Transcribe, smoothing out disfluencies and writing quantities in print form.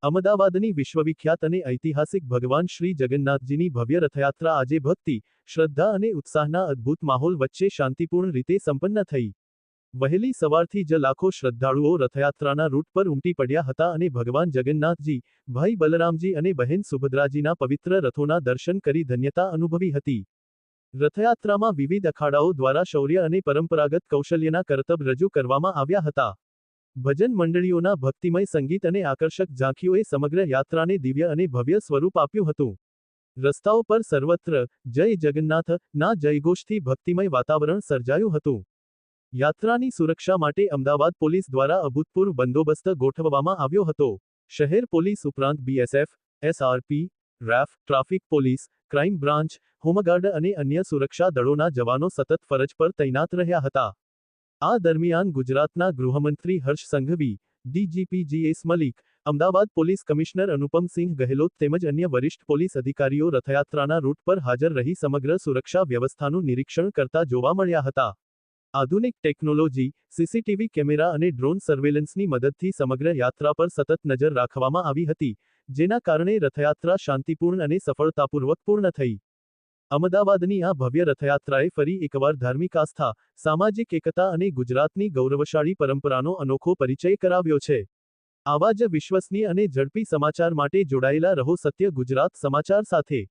અમદાવાદની વિશ્વવિખ્યાત અને ઐતિહાસિક ભગવાન શ્રી જગન્નાથજીની ભવ્ય રથયાત્રા આજે ભક્તિ, શ્રદ્ધા અને ઉત્સાહના અદ્ભુત માહોલ વચ્ચે શાંતિપૂર્ણ રીતે સંપન્ન થઈ. વહેલી સવારથી જ લાખો શ્રદ્ધાળુઓ રથયાત્રાના રૂટ પર ઉમટી પડ્યા હતા અને ભગવાન જગન્નાથજી, ભાઈ બલરામજી અને બહેન સુભદ્રાજીના પવિત્ર રથોના દર્શન કરી ધન્યતા અનુભવી હતી. રથયાત્રામાં વિવિધ અખાડાઓ દ્વારા શૌર્ય અને પરંપરાગત કૌશલ્યના કરતબ રજૂ કરવામાં આવ્યા હતા. ભજન મંડળીઓના ભક્તિમય સંગીત અને આકર્ષક ઝાંખીઓએ સમગ્ર યાત્રાને દિવ્ય અને ભવ્ય સ્વરૂપ આપ્યું હતું. રસ્તાઓ પર સર્વત્ર જય જગન્નાથ ના જયઘોષથી ભક્તિમય વાતાવરણ સર્જાયું હતું. યાત્રાની સુરક્ષા માટે અમદાવાદ પોલીસ દ્વારા અભૂતપૂર્વ બંદોબસ્ત ગોઠવવામાં આવ્યો હતો. શહેર પોલીસ ઉપરાંત BSF, SRP, RAF, traffic police, crime branch, home guard અને અન્ય સુરક્ષા દળોના જવાનો સતત ફરજ પર તૈનાત રહ્યા હતા. આ દરમિયાન ગુજરાતના ગૃહમંત્રી Harsh Sanghavi, DGP G S. Malik, Ahmedabad police commissioner Anupam Singh Gahlot તેમજ અન્ય વરિષ્ઠ પોલીસ અધિકારીઓ રથયાત્રાના રૂટ પર હાજર રહી સમગ્ર સુરક્ષા વ્યવસ્થાનું નિરીક્ષણ કરતા જોવા મળ્યા હતા. આધુનિક ટેકનોલોજી, સીસીટીવી કેમેરા અને ડ્રોન સર્વેલન્સની મદદથી સમગ્ર યાત્રા પર સતત નજર રાખવામાં આવી હતી, જેના કારણે રથયાત્રા શાંતિપૂર્ણ અને સફળતાપૂર્વક પૂર્ણ થઈ. અમદાવાદની આ ભવ્ય રથયાત્રાએ ફરી એકવાર ધાર્મિક આસ્થા, સામાજિક એકતા અને ગુજરાતની ગૌરવશાળી પરંપરાનો અનોખો પરિચય કરાવ્યો છે. આવા જ વિશ્વસનીય અને ઝડપી સમાચાર માટે જોડાયેલા રહો સત્ય ગુજરાત સમાચાર સાથે.